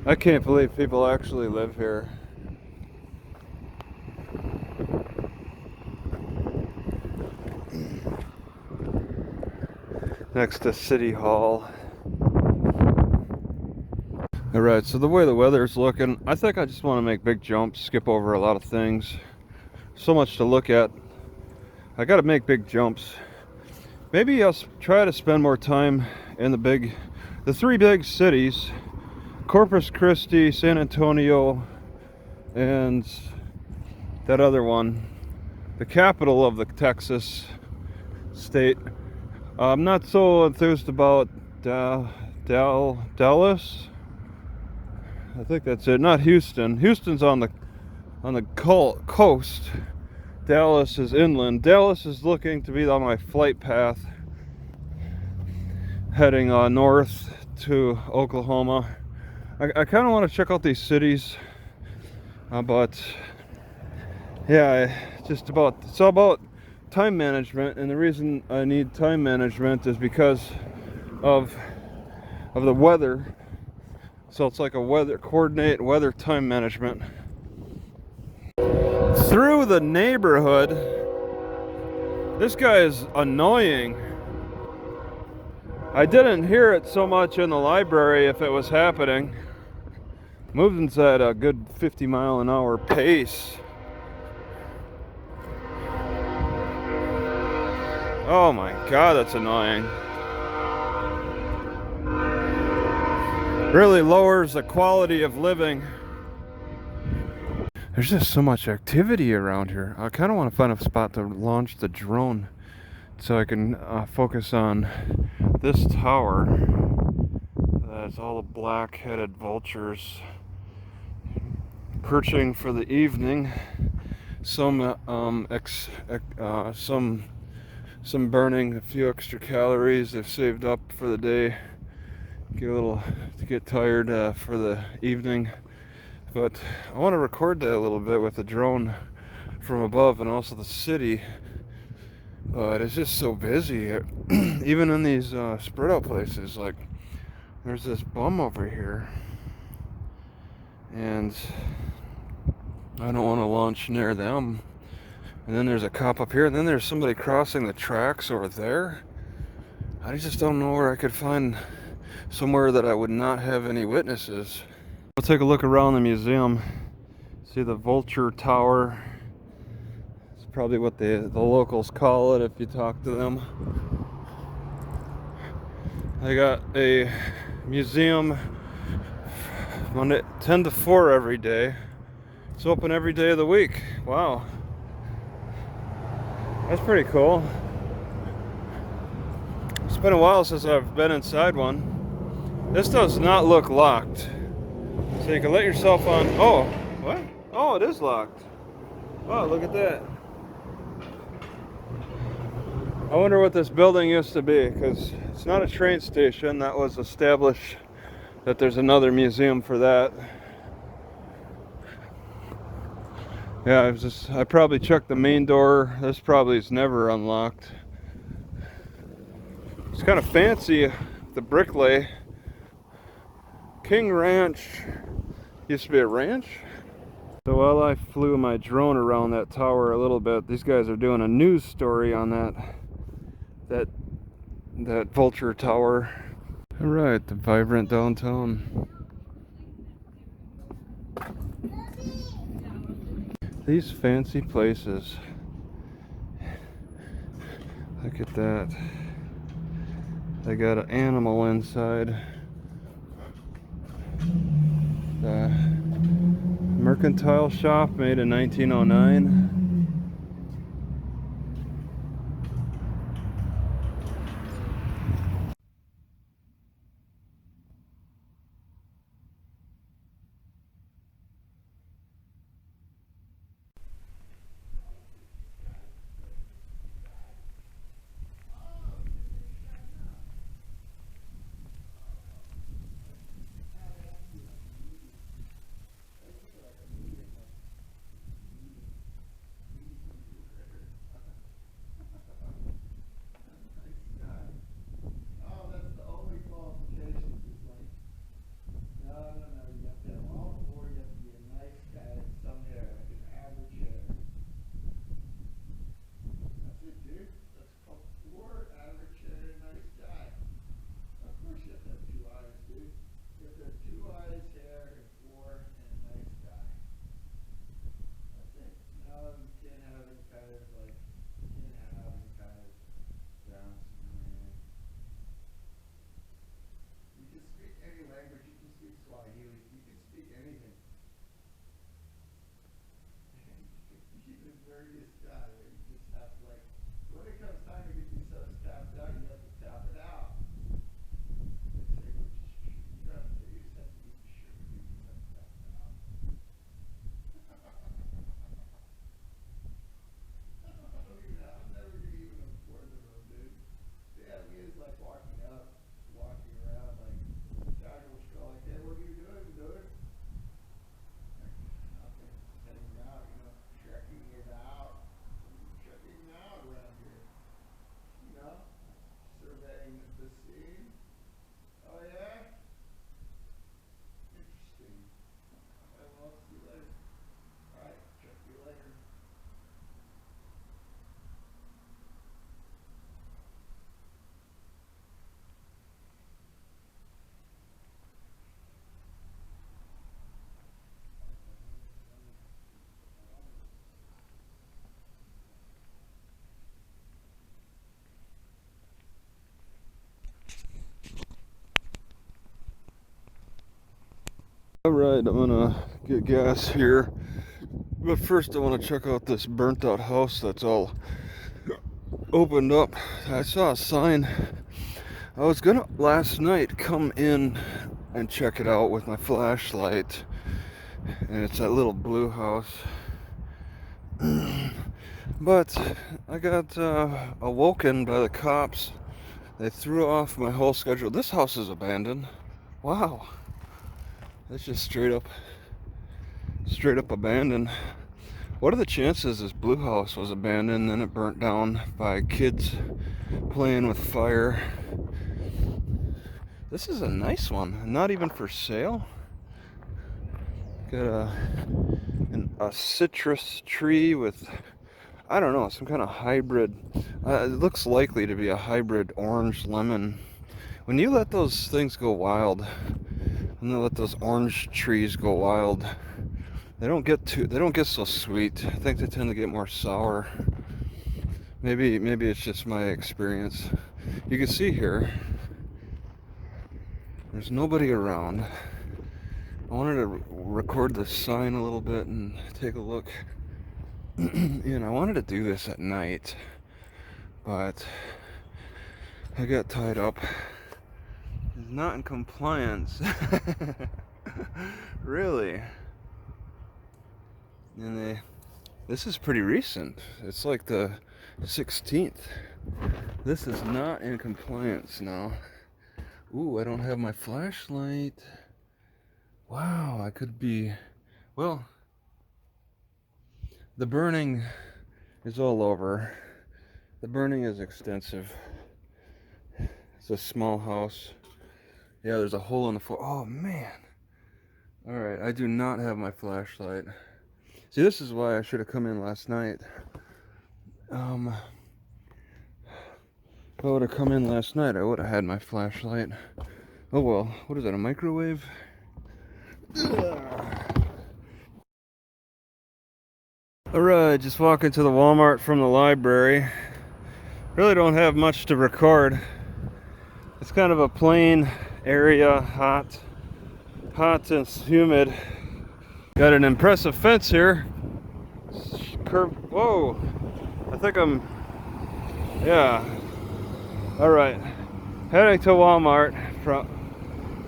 I can't believe people actually live here. Next to City Hall. Alright, so the way the weather's looking, I think I just want to make big jumps, skip over a lot of things. So much to look at. I gotta make big jumps. Maybe I'll try to spend more time in the three big cities: Corpus Christi, San Antonio, and that other one, the capital of the Texas state. I'm not so enthused about Dallas. I think that's it. Not Houston. Houston's on the coast. Dallas is inland. Dallas is looking to be on my flight path, heading north to Oklahoma. I kind of want to check out these cities, but yeah, it's all about time management. And the reason I need time management is because of the weather. So it's like a coordinate weather time management. Through the neighborhood, this guy is annoying. I didn't hear it so much in the library if it was happening. Moving's at a good 50-mile-an-hour pace. Oh my god, that's annoying. Really lowers the quality of living. There's just so much activity around here. I kind of want to find a spot to launch the drone so I can focus on this tower. That's all the black-headed vultures perching for the evening. Some burning a few extra calories they've saved up for the day. Get tired for the evening. But I want to record that a little bit with the drone from above and also the city. But it's just so busy. Even in these spread out places, like there's this bum over here. And I don't want to launch near them. And then there's a cop up here, and then there's somebody crossing the tracks over there. I just don't know where I could find somewhere that I would not have any witnesses. We'll take a look around the museum. See the Vulture Tower. It's probably what the locals call it if you talk to them. They got a museum Monday 10 to 4 every day. It's open every day of the week. Wow. That's pretty cool. It's been a while since I've been inside one. This does not look locked. So you can let yourself on. Oh, what? Oh, it is locked. Oh, look at that. I wonder what this building used to be, because it's not a train station. That was established that there's another museum for that. Yeah, I probably checked the main door. This probably is never unlocked. It's kind of fancy, the brick lay. King Ranch used to be a ranch. So while I flew my drone around that tower a little bit, these guys are doing a news story on that Vulture Tower. All right, the vibrant downtown. These fancy places. Look at that. They got an animal inside. The mercantile shop made in 1909. Alright, I'm gonna get gas here. But first I want to check out this burnt out house that's all opened up. I saw a sign. I was gonna last night come in and check it out with my flashlight. And it's that little blue house. But I got awoken by the cops. They threw off my whole schedule. This house is abandoned. Wow. That's just straight up abandoned. What are the chances this blue house was abandoned and then it burnt down by kids playing with fire? This is a nice one. Not even for sale. Got a citrus tree with, I don't know, some kind of hybrid. It looks likely to be a hybrid orange lemon. When you let those things go wild, when they let those orange trees go wild, they don't get so sweet. I think they tend to get more sour. Maybe it's just my experience. You can see here, there's nobody around. I wanted to record the sign a little bit and take a look. And I wanted to do this at night, but I got tied up. It's not in compliance. Really. And this is pretty recent. It's like the 16th. This is not in compliance now. Ooh, I don't have my flashlight. Wow, I could be, well, the burning is all over. The burning is extensive. It's a small house. Yeah, there's a hole in the floor. Oh, man. All right, I do not have my flashlight. See, this is why I should have come in last night. If I would have come in last night, I would have had my flashlight. Oh well, what is that, a microwave? Alright, just walking to the Walmart from the library. Really don't have much to record. It's kind of a plain area, hot and humid. Got an impressive fence here. Whoa, I think yeah. Alright, heading to Walmart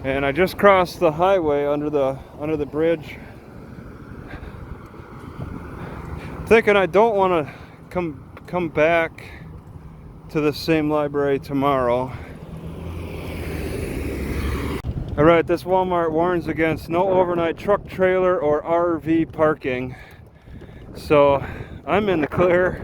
and I just crossed the highway under the bridge. Thinking I don't want to come back to the same library tomorrow. Alright, this Walmart warns against no overnight truck, trailer, or RV parking. So I'm in the clear.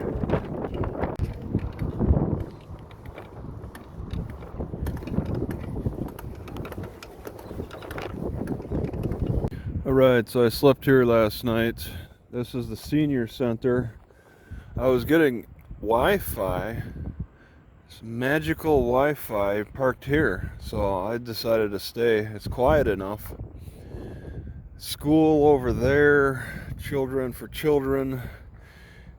Alright, so I slept here last night. This is the senior center. I was getting Wi-Fi, magical Wi-Fi parked here, so I decided to stay. It's quiet enough. School over there, children for children,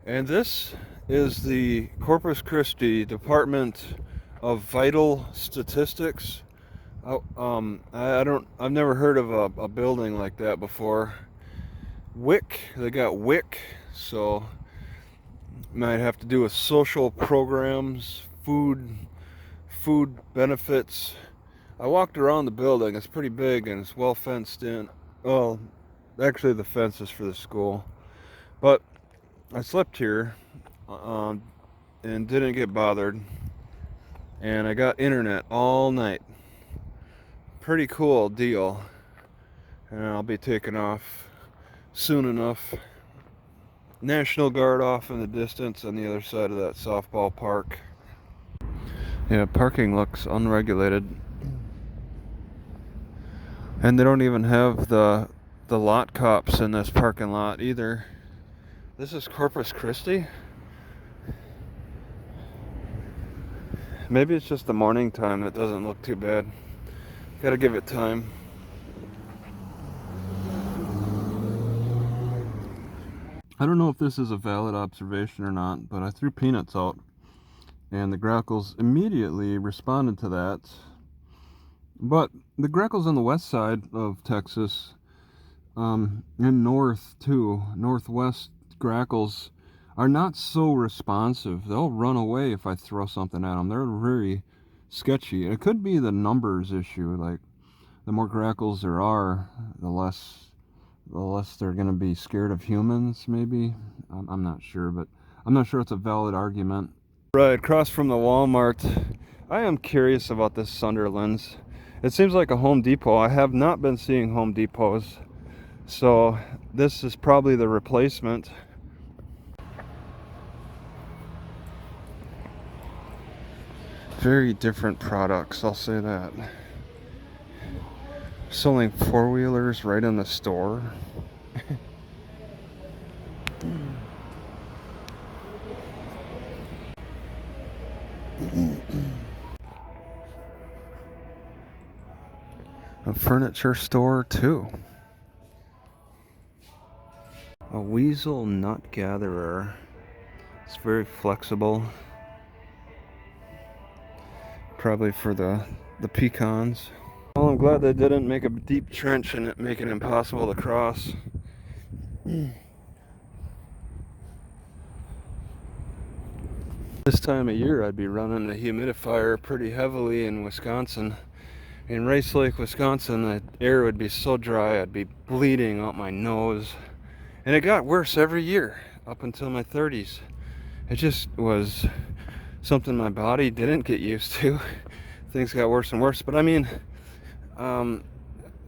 and this is the Corpus Christi Department of Vital Statistics. I've never heard of a building like that before. WIC, they got WIC, so might have to do with social programs, food benefits. I walked around the building. It's pretty big and it's well fenced in. Well, actually the fence is for the school, but I slept here and didn't get bothered, and I got internet all night. Pretty cool deal, and I'll be taking off soon enough. National Guard off in the distance on the other side of that softball park. Yeah, parking looks unregulated. And they don't even have the lot cops in this parking lot either. This is Corpus Christi. Maybe it's just the morning time that doesn't look too bad. Gotta give it time. I don't know if this is a valid observation or not, but I threw peanuts out and the grackles immediately responded to that. But the grackles on the west side of Texas And north too, northwest grackles are not so responsive. They'll run away if I throw something at them. They're very sketchy. It could be the numbers issue. Like, the more grackles there are, the less they're going to be scared of humans, maybe. I'm not sure, but I'm not sure it's a valid argument. Right, across from the Walmart, I am curious about this Sunderland's. It seems like a Home Depot. I have not been seeing Home Depots, so this is probably the replacement. Very different products, I'll say that. Selling four-wheelers right in the store. A furniture store too. A weasel nut gatherer. It's very flexible. Probably for the pecans. Well, I'm glad they didn't make a deep trench and make it impossible to cross. This time of year I'd be running the humidifier pretty heavily in Wisconsin. In Rice Lake, Wisconsin, the air would be so dry I'd be bleeding out my nose. And it got worse every year up until my 30s. It just was something my body didn't get used to. Things got worse and worse. But I mean,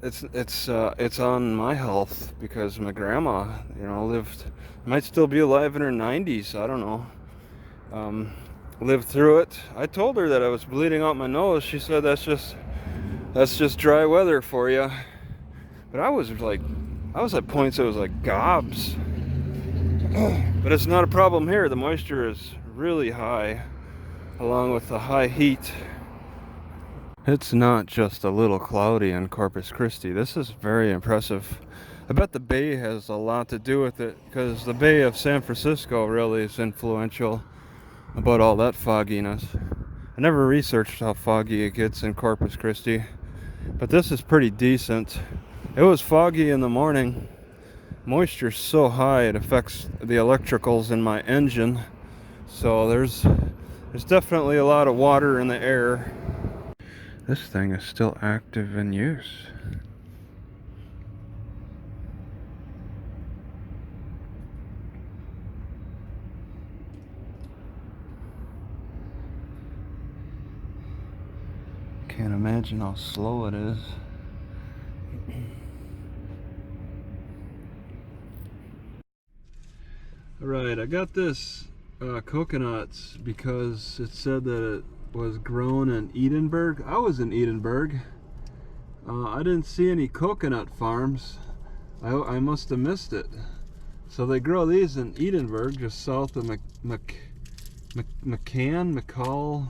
it's on my health because my grandma, might still be alive in her 90s. I don't know. Lived through it. I told her that I was bleeding out my nose. She said that's just dry weather for you. But I was at points it was like gobs. But it's not a problem here. The moisture is really high, along with the high heat. It's not just a little cloudy in Corpus Christi. This is very impressive. I bet the bay has a lot to do with it, because the Bay of San Francisco really is influential about all that fogginess. I never researched how foggy it gets in Corpus Christi, but this is pretty decent. It was foggy in the morning. Moisture's so high it affects the electricals in my engine, so there's definitely a lot of water in the air. This thing is still active in use. Can't imagine how slow it is. Alright, I got this coconuts because it said that it was grown in Edinburgh. I was in Edinburgh. I didn't see any coconut farms. I must have missed it. So they grow these in Edinburgh, just south of McCall,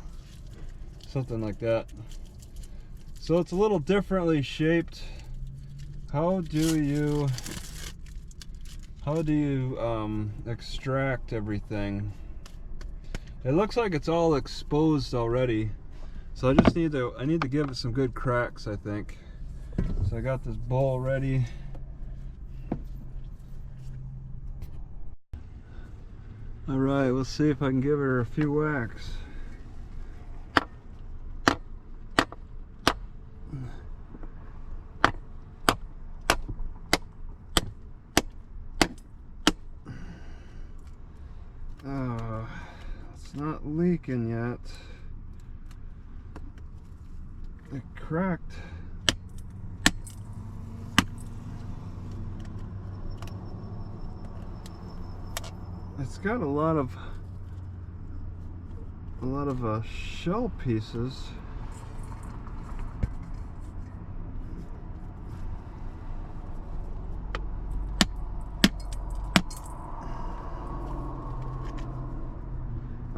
something like that. So it's a little differently shaped. How do you extract everything? It looks like it's all exposed already, so I need to give it some good cracks, I think. So I got this bowl ready. All right, we'll see if I can give her a few whacks. It's not leaking yet. It cracked. It's got a lot of shell pieces.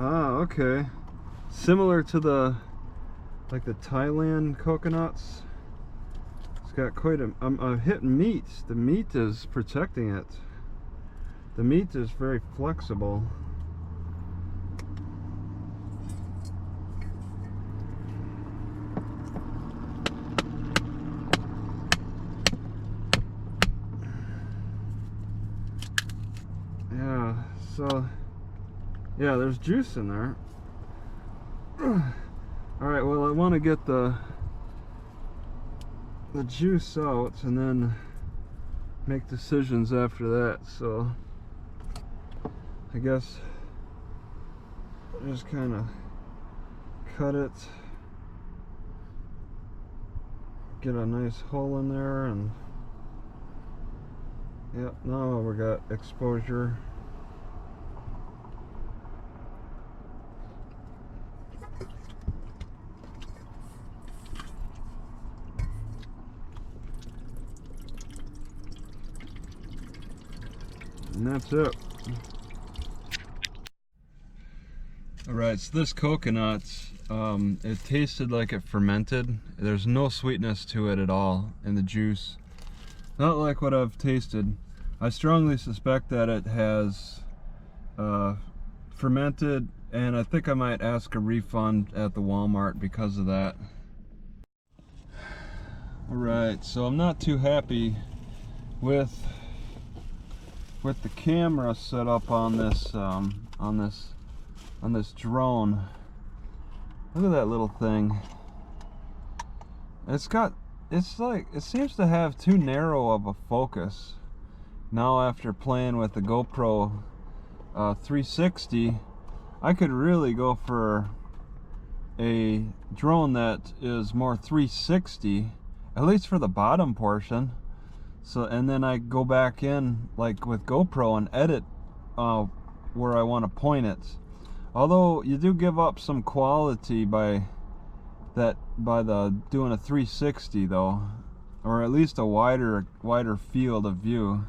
Ah, okay. Similar to the Thailand coconuts. It's got quite a. I'm hitting meat. The meat is protecting it. The meat is very flexible. so yeah, there's juice in there. Alright, well, I want to get the juice out and then make decisions after that, so I guess just kind of cut it, get a nice hole in there, and yep, now we got exposure. And that's it. Alright, so this coconut, it tasted like it fermented. There's no sweetness to it at all in the juice. Not like what I've tasted. I strongly suspect that it has fermented, and I think I might ask a refund at the Walmart because of that. Alright, so I'm not too happy with the camera set up on this drone. Look at that little thing. It seems to have too narrow of a focus. Now after playing with the GoPro 360, I could really go for a drone that is more 360, at least for the bottom portion. So, and then I go back in like with GoPro and edit where I want to point it. Although you do give up some quality by doing a 360 though, or at least a wider field of view.